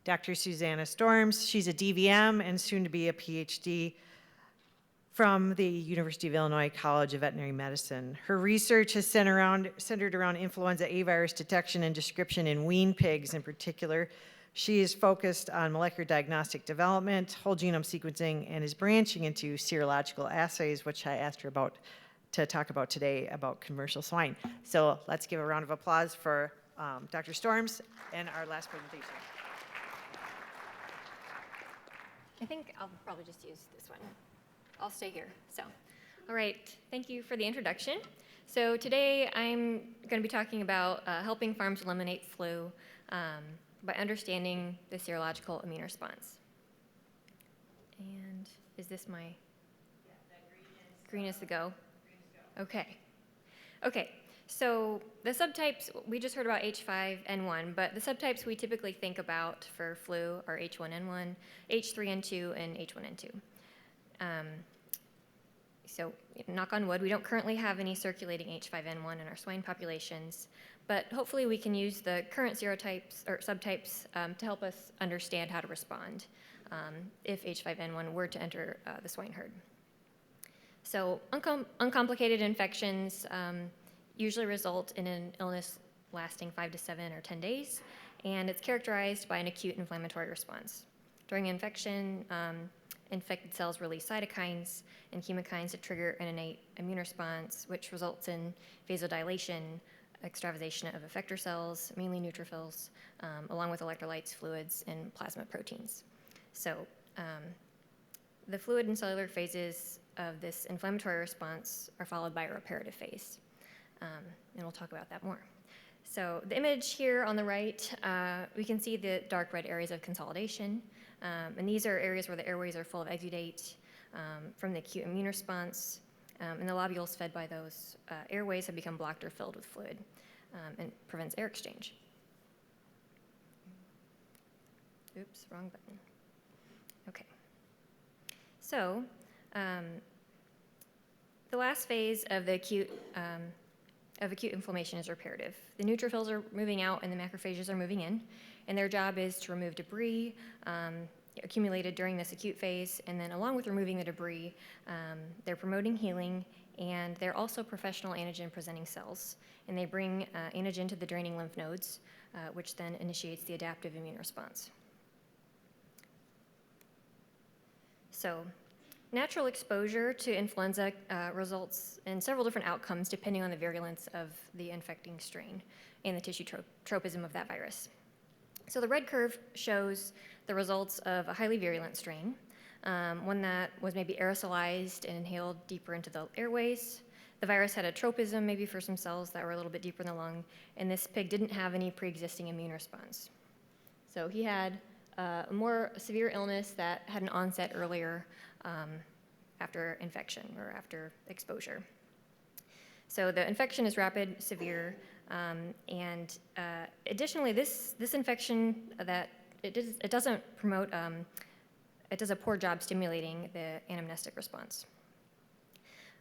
Dr. Suzanna Storms. She's a DVM and soon to be a PhD from the University of Illinois College of Veterinary Medicine. Her research has centered around influenza A virus detection and description in weaned pigs in particular. She is focused on molecular diagnostic development, whole genome sequencing, and is branching into serological assays, which I asked her about to talk about today about commercial swine. So let's give a round of applause for Dr. Storms and our last presentation. I think I'll probably just use this one. I'll stay here. So, all right, thank you for the introduction. So today I'm going to be talking about helping farms eliminate flu by understanding the serological immune response. And is this my? Yeah, that green is the go. Okay. Okay. So the subtypes, we just heard about H5N1, but the subtypes we typically think about for flu are H1N1, H3N2, and H1N2. So knock on wood, we don't currently have any circulating H5N1 in our swine populations, but hopefully we can use the current serotypes or subtypes to help us understand how to respond if H5N1 were to enter the swine herd. So uncomplicated infections usually result in an illness lasting 5 to 7 or 10 days, and it's characterized by an acute inflammatory response. During infection, infected cells release cytokines and chemokines to trigger an innate immune response, which results in vasodilation, extravasation of effector cells, mainly neutrophils, along with electrolytes, fluids, and plasma proteins. So the fluid and cellular phases of this inflammatory response are followed by a reparative phase. And we'll talk about that more. So the image here on the right, we can see the dark red areas of consolidation. And these are areas where the airways are full of exudate from the acute immune response. And the lobules fed by those airways have become blocked or filled with fluid and prevents air exchange. Oops, wrong button. Okay. So the last phase of the acute inflammation is reparative. The neutrophils are moving out and the macrophages are moving in, and their job is to remove debris accumulated during this acute phase, and then along with removing the debris, they're promoting healing, and they're also professional antigen-presenting cells, and they bring antigen to the draining lymph nodes, which then initiates the adaptive immune response. So natural exposure to influenza results in several different outcomes depending on the virulence of the infecting strain and the tissue tropism of that virus. So the red curve shows the results of a highly virulent strain, one that was maybe aerosolized and inhaled deeper into the airways. The virus had a tropism maybe for some cells that were a little bit deeper in the lung, and this pig didn't have any pre-existing immune response. So he had a more severe illness that had an onset earlier after infection or after exposure. So the infection is rapid, severe, and additionally, this infection that it doesn't promote, it does a poor job stimulating the anamnestic response.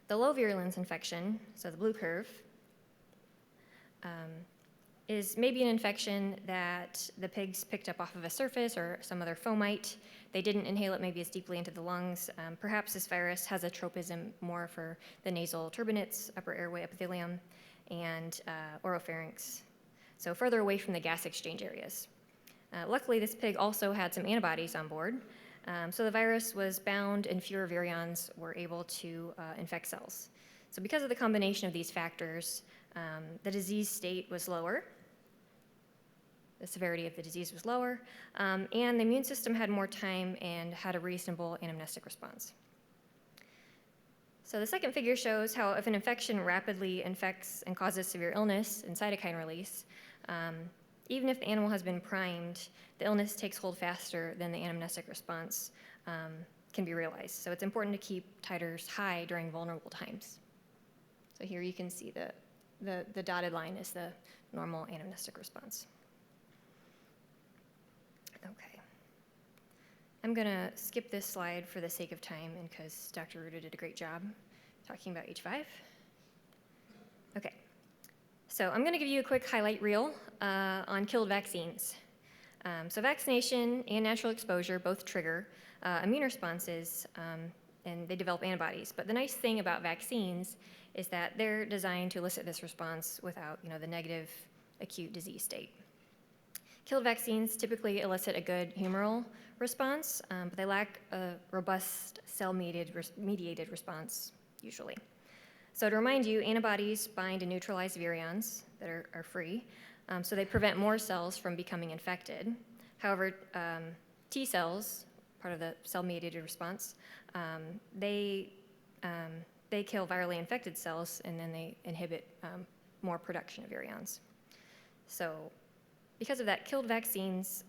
The low virulence infection, so the blue curve, is maybe an infection that the pigs picked up off of a surface or some other fomite. They didn't inhale it maybe as deeply into the lungs. Perhaps this virus has a tropism more for the nasal turbinates, upper airway epithelium, and oropharynx, so further away from the gas exchange areas. Luckily, this pig also had some antibodies on board, so the virus was bound and fewer virions were able to infect cells. So because of the combination of these factors, the disease state was lower, the severity of the disease was lower, and the immune system had more time and had a reasonable anamnestic response. So the second figure shows how if an infection rapidly infects and causes severe illness and cytokine release, even if the animal has been primed, the illness takes hold faster than the anamnestic response can be realized. So it's important to keep titers high during vulnerable times. So here you can see the dotted line is the normal anamnestic response. Okay. I'm going to skip this slide for the sake of time and because Dr. Ruda did a great job talking about H5. Okay. So I'm going to give you a quick highlight reel on killed vaccines. So vaccination and natural exposure both trigger immune responses, and they develop antibodies. But the nice thing about vaccines is that they're designed to elicit this response without, the negative acute disease state. Killed vaccines typically elicit a good humoral response, but they lack a robust cell-mediated response, usually. So to remind you, antibodies bind and neutralize virions that are free, so they prevent more cells from becoming infected. However, T cells, part of the cell-mediated response, they kill virally infected cells, and then they inhibit more production of virions. So because of that, killed vaccines,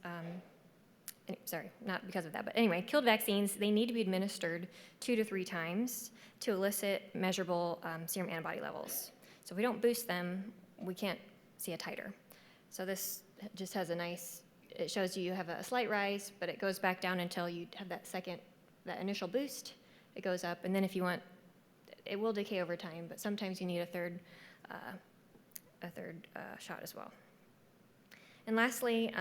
not because of that, but anyway, killed vaccines, they need to be administered 2 to 3 times to elicit measurable serum antibody levels. So if we don't boost them, we can't see a titer. So this just has it shows you have a slight rise, but it goes back down until you have that initial boost. It goes up, and then if you want, it will decay over time, but sometimes you need a third shot as well. And lastly,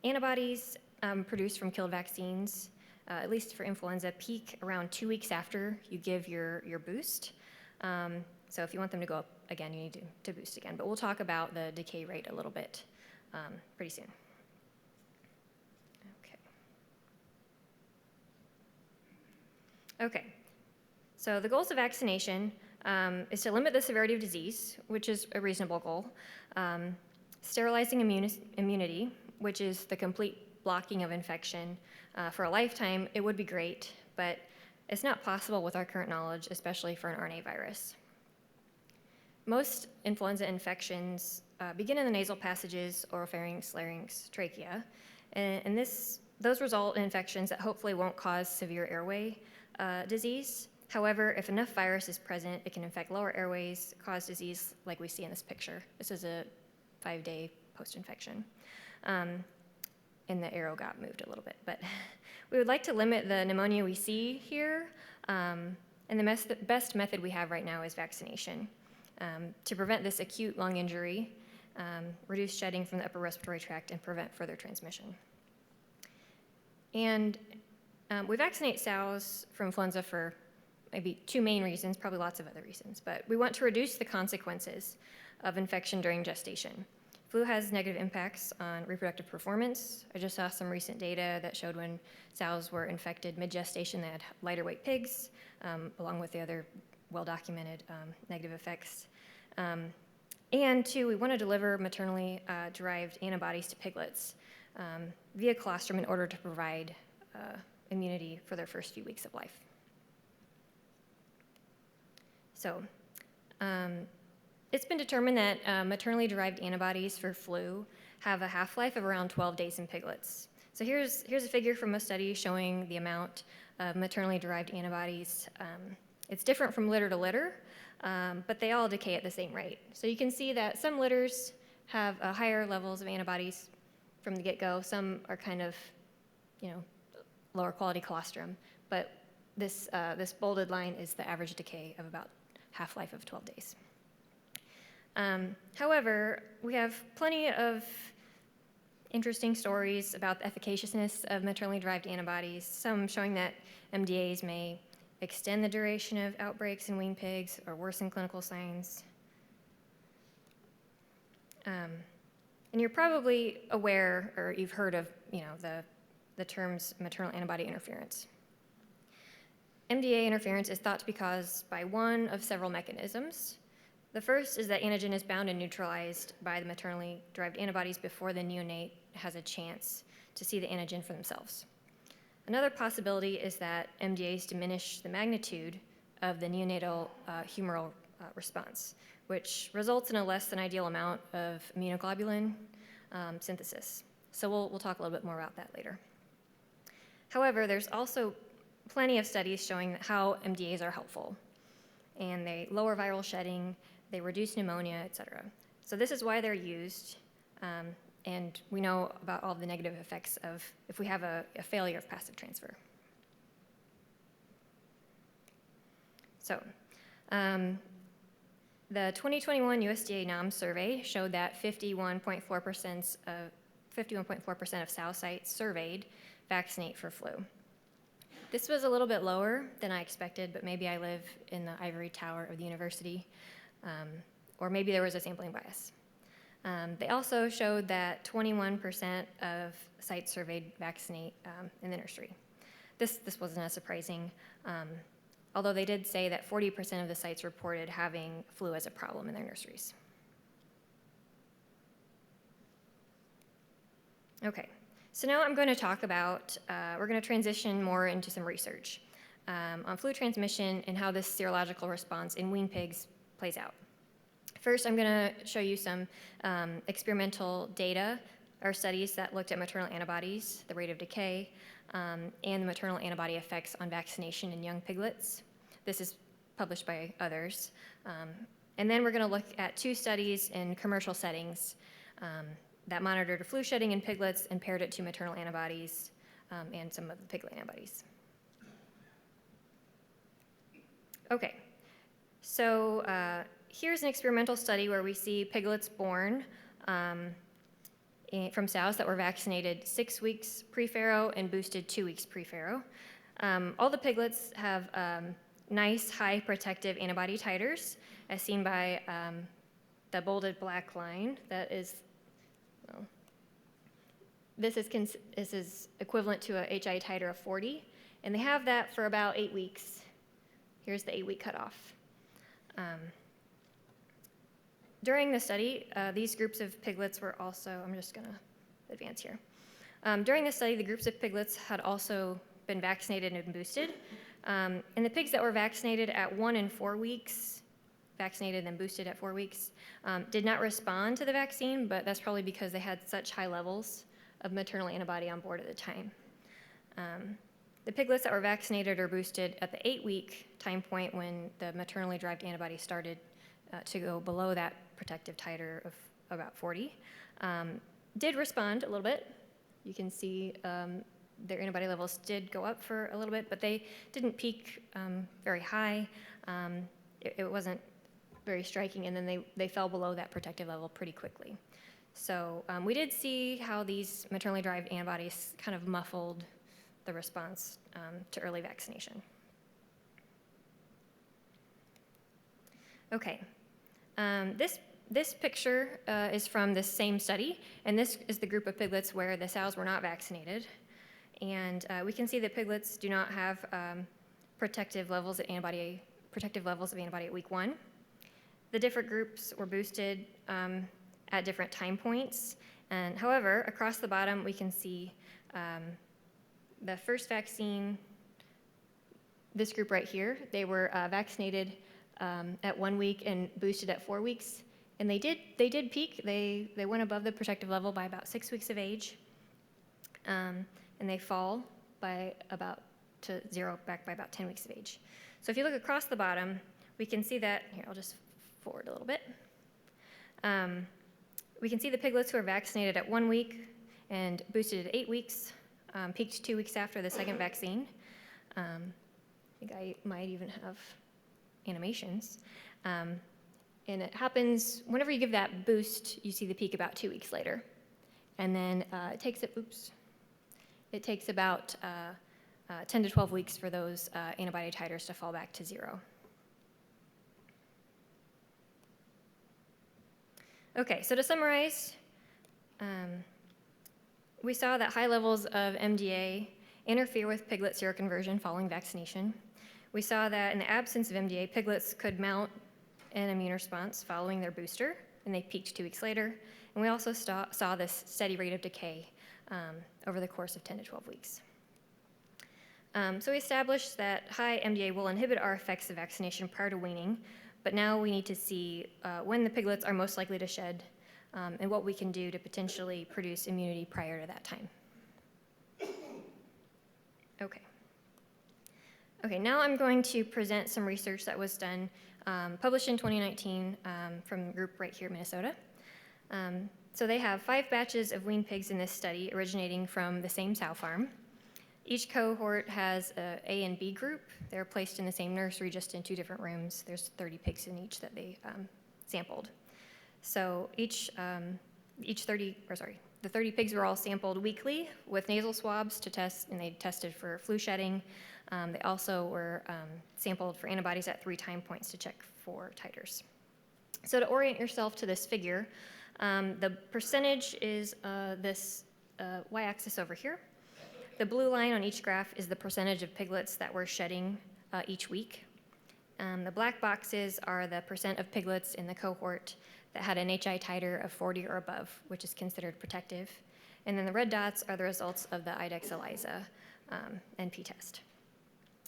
antibodies produced from killed vaccines, at least for influenza, peak around 2 weeks after you give your boost. So if you want them to go up again, you need to boost again. But we'll talk about the decay rate a little bit pretty soon. Okay, so the goals of vaccination is to limit the severity of disease, which is a reasonable goal. Sterilizing immunity, which is the complete blocking of infection for a lifetime. It would be great, but it's not possible with our current knowledge, especially for an RNA virus. Most influenza infections begin in the nasal passages, oropharynx, larynx, trachea, and those result in infections that hopefully won't cause severe airway disease. However, if enough virus is present, it can infect lower airways, cause disease like we see in this picture. This is a 5-day post-infection. And the arrow got moved a little bit. But we would like to limit the pneumonia we see here, and the best method we have right now is vaccination. To prevent this acute lung injury, reduce shedding from the upper respiratory tract, and prevent further transmission. And we vaccinate sows for influenza for maybe 2 main reasons, probably lots of other reasons, but we want to reduce the consequences of infection during gestation. Flu has negative impacts on reproductive performance. I just saw some recent data that showed when sows were infected mid-gestation, they had lighter weight pigs, along with the other well-documented negative effects. And 2, we want to deliver maternally derived antibodies to piglets via colostrum in order to provide immunity for their first few weeks of life. So, it's been determined that maternally derived antibodies for flu have a half-life of around 12 days in piglets. So here's a figure from a study showing the amount of maternally derived antibodies. It's different from litter to litter, but they all decay at the same rate. So you can see that some litters have higher levels of antibodies from the get-go. Some are kind of, lower quality colostrum, but this bolded line is the average decay of about half-life of 12 days. However, we have plenty of interesting stories about the efficaciousness of maternally derived antibodies, some showing that MDAs may extend the duration of outbreaks in weaned pigs or worsen clinical signs. And you're probably aware, or you've heard of, the terms maternal antibody interference. MDA interference is thought to be caused by one of several mechanisms. The first is that antigen is bound and neutralized by the maternally derived antibodies before the neonate has a chance to see the antigen for themselves. Another possibility is that MDAs diminish the magnitude of the neonatal humoral response, which results in a less than ideal amount of immunoglobulin synthesis. So we'll talk a little bit more about that later. However, there's also plenty of studies showing how MDAs are helpful, and they lower viral shedding, they reduce pneumonia, et cetera. So this is why they're used, and we know about all the negative effects of if we have a failure of passive transfer. So, the 2021 USDA NOM survey showed that 51.4% 51.4% of sow sites surveyed vaccinate for flu. This was a little bit lower than I expected, but maybe I live in the ivory tower of the university, or maybe there was a sampling bias. They also showed that 21% of sites surveyed vaccinate in the nursery. This wasn't as surprising, although they did say that 40% of the sites reported having flu as a problem in their nurseries. Okay, so now I'm going to talk about, we're going to transition more into some research on flu transmission and how this serological response in weaned pigs plays out. First, I'm going to show you some experimental data or studies that looked at maternal antibodies, the rate of decay, and the maternal antibody effects on vaccination in young piglets. This is published by others. And then we're going to look at 2 studies in commercial settings that monitored flu shedding in piglets and paired it to maternal antibodies and some of the piglet antibodies. Okay, so here's an experimental study where we see piglets born from sows that were vaccinated 6 weeks pre-farrow and boosted 2 weeks pre-farrow. All the piglets have nice high protective antibody titers, as seen by the bolded black line. That is, well, this is equivalent to a HI titer of 40, and they have that for about 8 weeks. Here's the 8-week cutoff. During the study, these groups of piglets were also, I'm just going to advance here. During the study, the groups of piglets had also been vaccinated and boosted. And the pigs that were vaccinated at 1 and 4 weeks, vaccinated and then boosted at 4 weeks, did not respond to the vaccine, but that's probably because they had such high levels of maternal antibody on board at the time. The piglets that were vaccinated or boosted at the 8-week time point when the maternally derived antibody started to go below that protective titer of about 40, did respond a little bit. You can see their antibody levels did go up for a little bit, but they didn't peak very high. It wasn't very striking, and then they fell below that protective level pretty quickly. So we did see how these maternally derived antibodies kind of muffled the response to early vaccination. Okay, this picture is from this same study, and this is the group of piglets where the sows were not vaccinated. And we can see that piglets do not have protective levels of antibody at week 1. The different groups were boosted at different time points. And however, across the bottom, we can see the first vaccine, this group right here, they were vaccinated at 1 week and boosted at 4 weeks. And they did peak. They went above the protective level by about 6 weeks of age. And they fall by about to 0 back by about 10 weeks of age. So if you look across the bottom, we can see that, here, I'll just forward a little bit. We can see the piglets who are vaccinated at 1 week and boosted at 8 weeks, peaked 2 weeks after the second vaccine. I think I might even have animations. And it happens, whenever you give that boost, you see the peak about 2 weeks later. And then it takes about 10 to 12 weeks for those antibody titers to fall back to 0. Okay, so to summarize, we saw that high levels of MDA interfere with piglet seroconversion following vaccination. We saw that in the absence of MDA, piglets could mount an immune response following their booster, and they peaked 2 weeks later. And we also saw this steady rate of decay over the course of 10 to 12 weeks. So we established that high MDA will inhibit our effects of vaccination prior to weaning, but now we need to see when the piglets are most likely to shed and what we can do to potentially produce immunity prior to that time. Okay, now I'm going to present some research that was done, published in 2019 from a group right here in Minnesota. So they have 5 batches of weaned pigs in this study originating from the same sow farm. Each cohort has a A and B group. They're placed in the same nursery, just in 2 different rooms. There's 30 pigs in each that they sampled. So the The 30 pigs were all sampled weekly with nasal swabs to test, and they tested for flu shedding. They also were sampled for antibodies at 3 time points to check for titers. So to orient yourself to this figure, the percentage is this y-axis over here. The blue line on each graph is the percentage of piglets that were shedding each week. The black boxes are the percent of piglets in the cohort that had an HI titer of 40 or above, which is considered protective. And then the red dots are the results of the IDEXX ELISA NP test.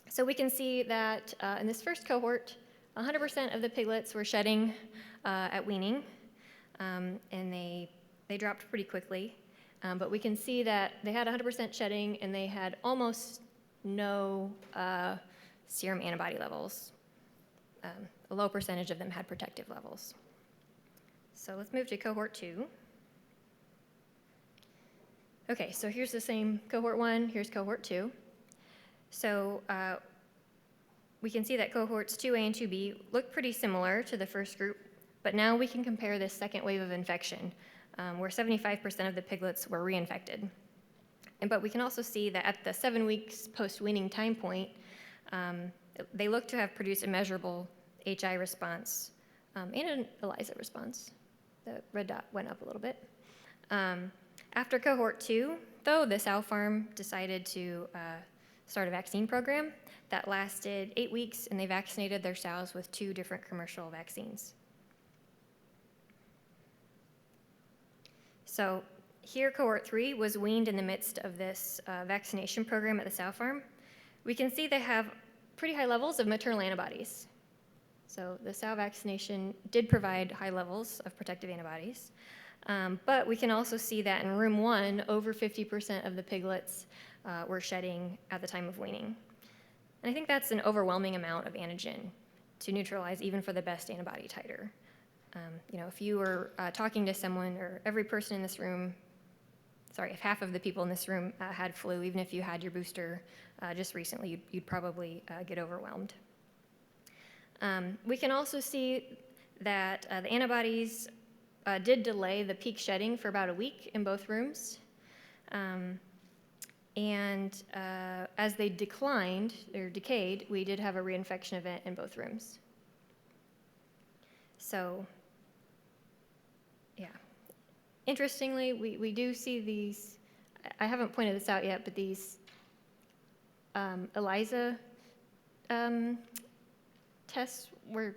So we can see that in this first cohort, 100% of the piglets were shedding at weaning, and they dropped pretty quickly. But we can see that they had 100% shedding, and they had almost no serum antibody levels. A low percentage of them had protective levels. So let's move to cohort 2. Okay, so here's the same cohort 1, here's cohort 2. So we can see that cohorts 2A and 2B look pretty similar to the first group, but now we can compare this second wave of infection, where 75% of the piglets were reinfected. But we can also see that at the 7 weeks post-weaning time point, they look to have produced a measurable HI response and an ELISA response. The red dot went up a little bit. After cohort 2, though, the sow farm decided to start a vaccine program that lasted 8 weeks, and they vaccinated their sows with 2 different commercial vaccines. So here, cohort 3 was weaned in the midst of this vaccination program at the sow farm. We can see they have pretty high levels of maternal antibodies. So the sow vaccination did provide high levels of protective antibodies. But we can also see that in room 1, over 50% of the piglets were shedding at the time of weaning. And I think that's an overwhelming amount of antigen to neutralize even for the best antibody titer. If you were talking to someone, or every person in this room, if half of the people in this room had flu, even if you had your booster just recently, you'd probably get overwhelmed. We can also see that the antibodies did delay the peak shedding for about a week in both rooms. And as they declined or decayed, we did have a reinfection event in both rooms. So, yeah. Interestingly, we do see these, I haven't pointed this out yet, but these ELISA tests were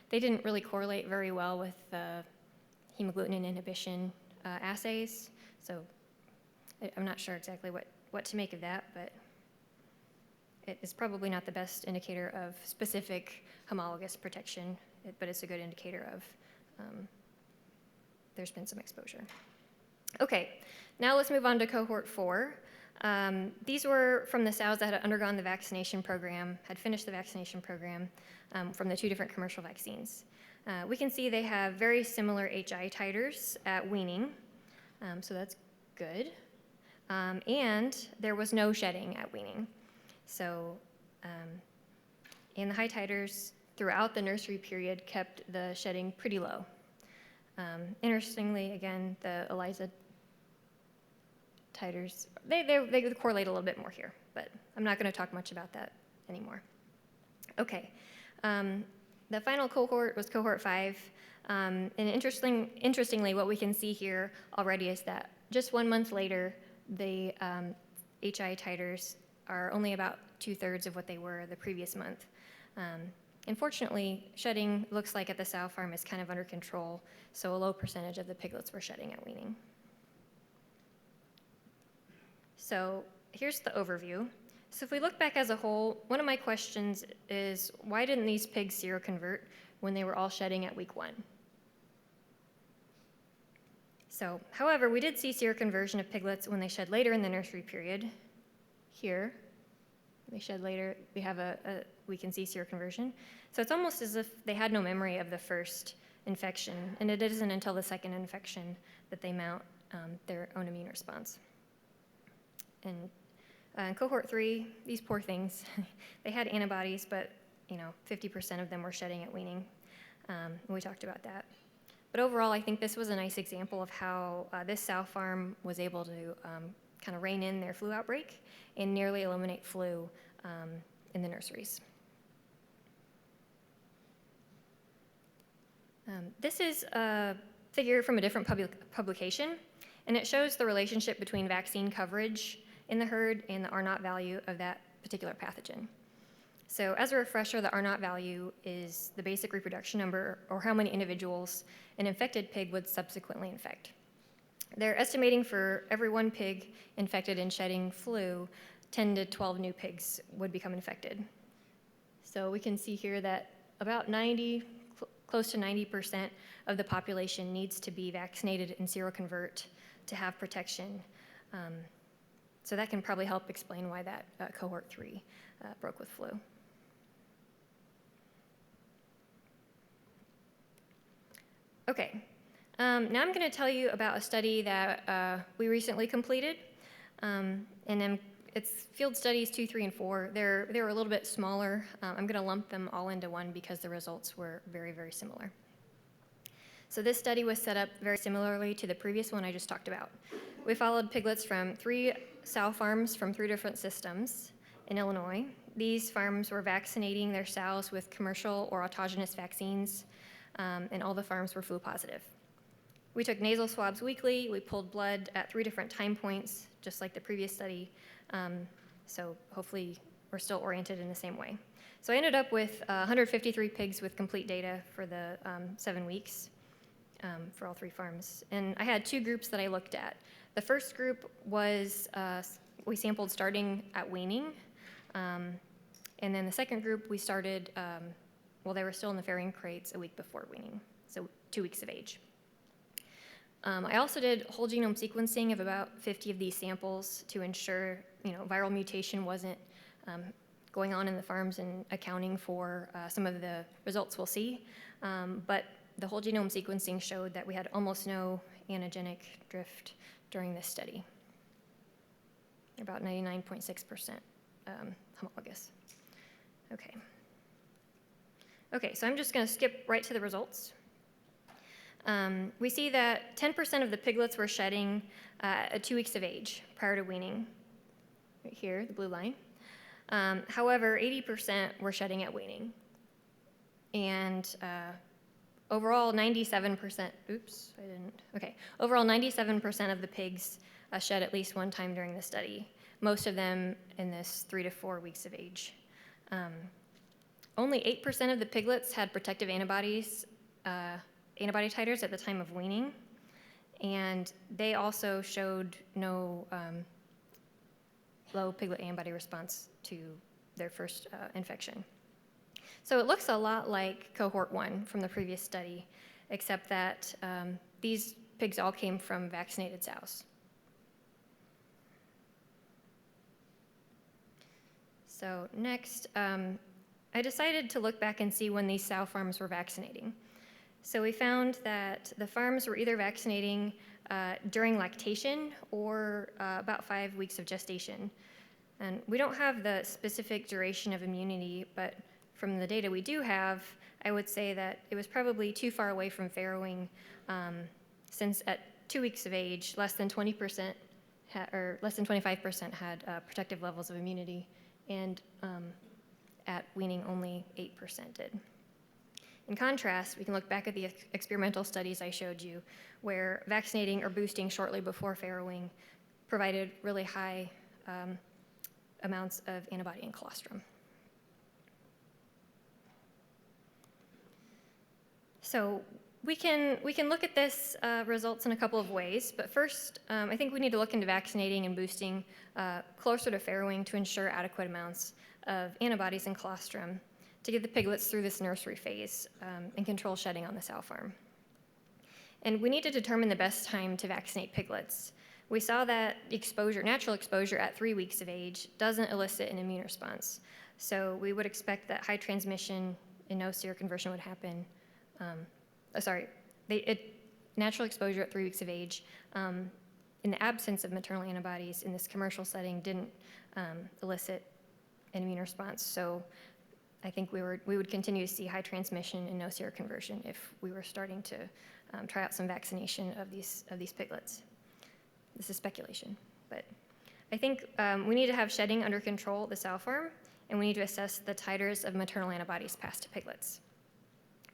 they didn't really correlate very well with hemagglutinin inhibition assays. So I'm not sure exactly what to make of that, but it is probably not the best indicator of specific homologous protection, but it's a good indicator of there's been some exposure. Okay, now let's move on to cohort 4. These were from the sows that had undergone the vaccination program, had finished the vaccination program from the 2 different commercial vaccines. We can see they have very similar HI titers at weaning, so that's good. And there was no shedding at weaning. So, and the high titers throughout the nursery period kept the shedding pretty low. Interestingly, again, the ELISA titers, they correlate a little bit more here, but I'm not going to talk much about that anymore. Okay, the final cohort was cohort 5, and interestingly, what we can see here already is that just 1 month later, the HI titers are only about 2/3 of what they were the previous month. Unfortunately, shedding looks like at the sow farm is kind of under control, so a low percentage of the piglets were shedding at weaning. So here's the overview. So if we look back as a whole, one of my questions is, why didn't these pigs seroconvert when they were all shedding at week 1? So, however, we did see seroconversion of piglets when they shed later in the nursery period. Here, they shed later, we can see seroconversion. So it's almost as if they had no memory of the first infection, and it isn't until the second infection that they mount their own immune response. And in cohort 3, these poor things, they had antibodies, but 50% of them were shedding at weaning. We talked about that. But overall, I think this was a nice example of how this sow farm was able to kind of rein in their flu outbreak and nearly eliminate flu in the nurseries. This is a figure from a different publication, and it shows the relationship between vaccine coverage in the herd and the R0 value of that particular pathogen. So as a refresher, the R0 value is the basic reproduction number, or how many individuals an infected pig would subsequently infect. They're estimating for every one pig infected and shedding flu, 10 to 12 new pigs would become infected. So we can see here that about close to 90% of the population needs to be vaccinated and seroconvert to have protection. So that can probably help explain why that cohort 3 broke with flu. Okay, now I'm going to tell you about a study that we recently completed, and then it's field studies 2, 3, and 4. They're a little bit smaller. I'm going to lump them all into one because the results were very, very similar. So this study was set up very similarly to the previous one I just talked about. We followed piglets from 3 sow farms from 3 different systems in Illinois. These farms were vaccinating their sows with commercial or autogenous vaccines, and all the farms were flu positive. We took nasal swabs weekly. We pulled blood at 3 different time points, just like the previous study. So hopefully we're still oriented in the same way. So I ended up with 153 pigs with complete data for the 7 weeks for all 3 farms. And I had 2 groups that I looked at. The first group was, we sampled starting at weaning. And then the second group, we started, they were still in the farrowing crates a week before weaning, so 2 weeks of age. I also did whole genome sequencing of about 50 of these samples to ensure, viral mutation wasn't going on in the farms and accounting for some of the results we'll see. But the whole genome sequencing showed that we had almost no antigenic drift during this study, about 99.6% homologous. Okay, so I'm just going to skip right to the results. We see that 10% of the piglets were shedding at 2 weeks of age prior to weaning, right here, the blue line. However, 80% were shedding at weaning. And overall, 97%, overall 97% of the pigs shed at least one time during the study, most of them in this 3 to 4 weeks of age. Only 8% of the piglets had protective antibodies, antibody titers at the time of weaning, and they also showed no low piglet antibody response to their first infection. So it looks a lot like cohort 1 from the previous study, except that these pigs all came from vaccinated sows. So next, I decided to look back and see when these sow farms were vaccinating. So we found that the farms were either vaccinating during lactation or about 5 weeks of gestation. And we don't have the specific duration of immunity, but from the data we do have, I would say that it was probably too far away from farrowing, since at 2 weeks of age, less than 20% or less than 25% had protective levels of immunity, and at weaning only 8% did. In contrast, we can look back at the experimental studies I showed you, where vaccinating or boosting shortly before farrowing provided really high amounts of antibody and colostrum. So we can look at this results in a couple of ways, but first, I think we need to look into vaccinating and boosting closer to farrowing to ensure adequate amounts of antibodies and colostrum to get the piglets through this nursery phase and control shedding on the sow farm. And we need to determine the best time to vaccinate piglets. We saw that natural exposure at 3 weeks of age doesn't elicit an immune response. So we would expect that high transmission and no seroconversion would happen. Natural exposure at 3 weeks of age, in the absence of maternal antibodies in this commercial setting, didn't elicit an immune response. So I think we would continue to see high transmission and no seroconversion if we were starting to try out some vaccination of these piglets. This is speculation, but I think we need to have shedding under control at the sow farm, and we need to assess the titers of maternal antibodies passed to piglets.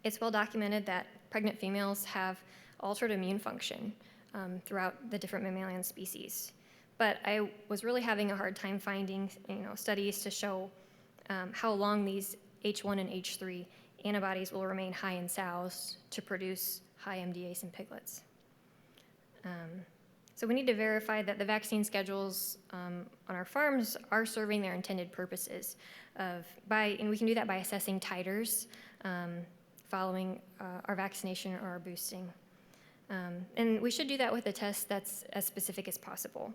It's well documented that pregnant females have altered immune function throughout the different mammalian species. But I was really having a hard time finding studies to show how long these H1 and H3 antibodies will remain high in sows to produce high MDAs in piglets. So we need to verify that the vaccine schedules on our farms are serving their intended purposes and we can do that by assessing titers following our vaccination or our boosting. And we should do that with a test that's as specific as possible.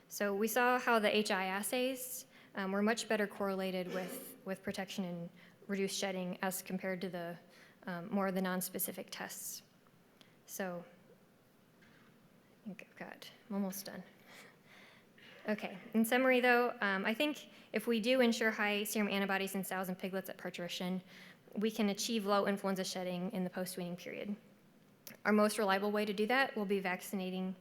So we saw how the HI assays were much better correlated with protection and reduced shedding as compared to the more of the non-specific tests. So I think I'm almost done. Okay, in summary though, I think if we do ensure high serum antibodies in sows and piglets at parturition, we can achieve low influenza shedding in the post-weaning period. Our most reliable way to do that will be vaccinating.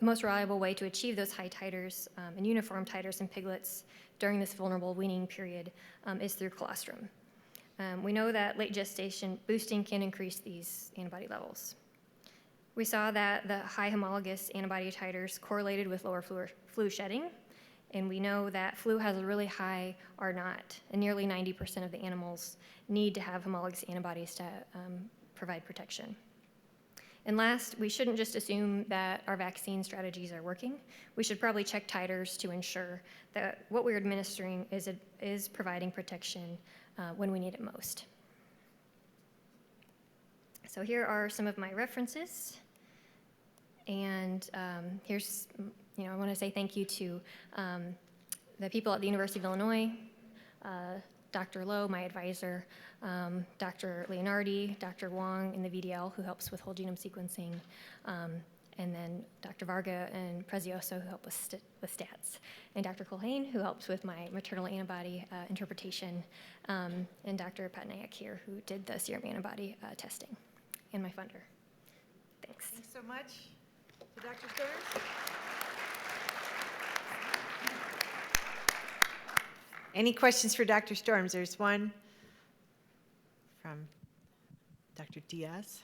Most reliable way to achieve those high titers and uniform titers in piglets during this vulnerable weaning period is through colostrum. We know that late gestation boosting can increase these antibody levels. We saw that the high homologous antibody titers correlated with lower flu shedding, and we know that flu has a really high R0, and nearly 90% of the animals need to have homologous antibodies to provide protection. And last, we shouldn't just assume that our vaccine strategies are working. We should probably check titers to ensure that what we're administering is providing protection when we need it most. So here are some of my references. And here's, I want to say thank you to the people at the University of Illinois, Dr. Lowe, my advisor, Dr. Leonardi, Dr. Wong in the VDL, who helps with whole genome sequencing, and then Dr. Varga and Prezioso, who help with stats, and Dr. Culhane, who helps with my maternal antibody interpretation, and Dr. Patnaik here, who did the serum antibody testing, and my funder. Thanks. Thanks so much to Dr. Storms. Any questions for Dr. Storms? There's one from Dr. Diaz.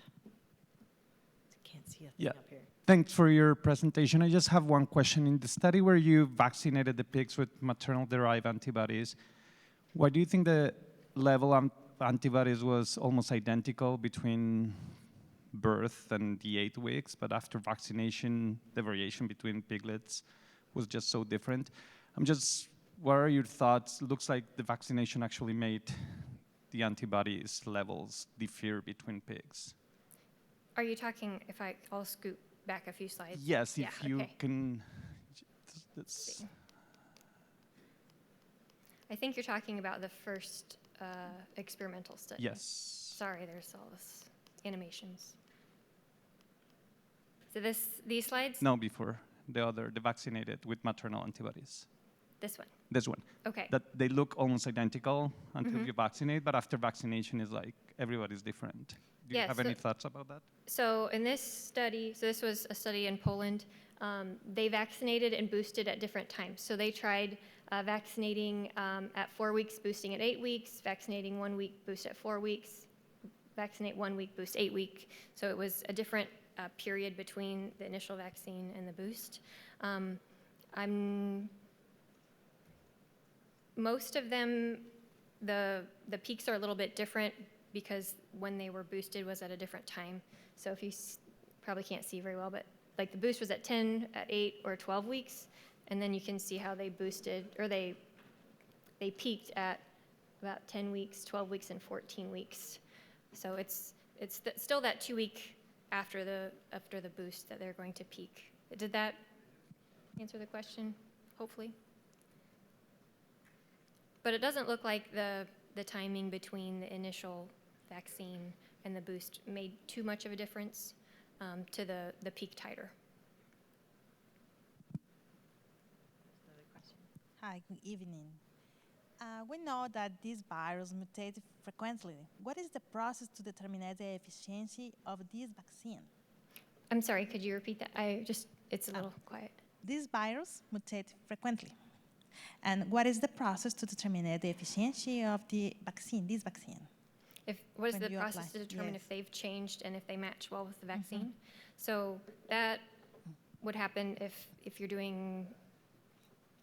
Can't see a thing up here. Thanks for your presentation. I just have one question. In the study where you vaccinated the pigs with maternal-derived antibodies, why do you think the level of antibodies was almost identical between birth and the 8 weeks, but after vaccination, the variation between piglets was just so different? What are your thoughts? Looks like the vaccination actually made the antibodies levels differ between pigs. Are you talking, I'll scoot back a few slides? Yes, if you okay. can. I think you're talking about the first experimental study. Yes. Sorry, there's all this animations. So these slides? No, before the vaccinated with maternal antibodies. This one? This one. Okay. That they look almost identical until you vaccinate, but after vaccination is like everybody's different. Do you have any thoughts about that? So in this study, this was a study in Poland, they vaccinated and boosted at different times. So they tried vaccinating at 4 weeks, boosting at 8 weeks, vaccinating 1 week, boost at 4 weeks, vaccinate 1 week, boost 8 weeks. So it was a different period between the initial vaccine and the boost. Most of them, the peaks are a little bit different because when they were boosted was at a different time. So if you probably can't see very well, but like the boost was at 10, at 8, or 12 weeks, and then you can see how they boosted, or they peaked at about 10 weeks, 12 weeks, and 14 weeks. So it's still that 2 week after the boost that they're going to peak. Did that answer the question, hopefully? But it doesn't look like the timing between the initial vaccine and the boost made too much of a difference to the peak titer. Hi, good evening. We know that this virus mutates frequently. What is the process to determine the efficiency of this vaccine? I'm sorry, could you repeat that? It's a little quiet. This virus mutates frequently. And what is the process to determine the efficiency of the vaccine, this vaccine? What is When the you process apply, to determine yes. if they've changed and if they match well with the vaccine? So that would happen if you're doing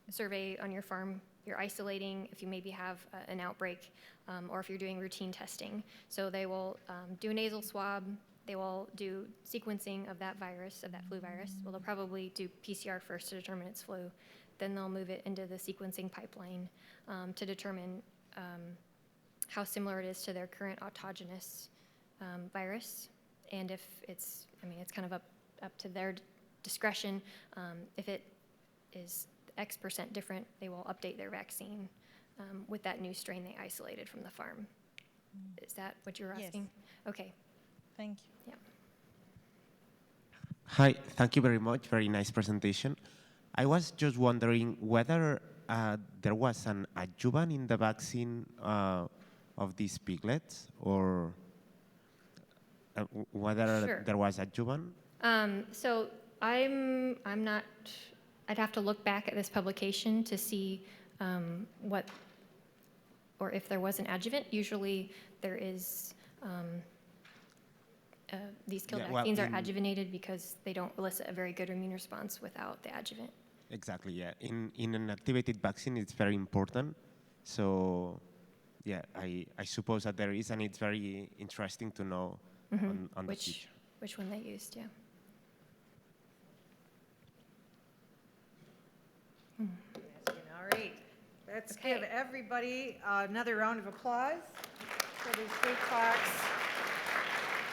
a survey on your farm, you're isolating, if you maybe have an outbreak, or if you're doing routine testing. So they will do a nasal swab, they will do sequencing of that virus, of that flu virus. Well, they'll probably do PCR first to determine it's flu. Then they'll move it into the sequencing pipeline to determine how similar it is to their current autogenous virus. And if it's kind of up to their discretion. If it is X% different, they will update their vaccine with that new strain they isolated from the farm. Is that what you were Yes. asking? Okay, Thank you. yeah. Hi, thank you very much. Very nice presentation. I was just wondering whether there was an adjuvant in the vaccine of these piglets, or whether Sure. there was adjuvant. So I'm not, I'd have to look back at this publication to see what, or if there was an adjuvant. Usually there is, these killed Yeah, well, vaccines are in- adjuvanted because they don't elicit a very good immune response without the adjuvant. Exactly, yeah. In an activated vaccine, it's very important. So, yeah, I suppose that there is, and it's very interesting to know on the future. Which one they used, yeah. All right, let's give Okay. everybody another round of applause for these great talks.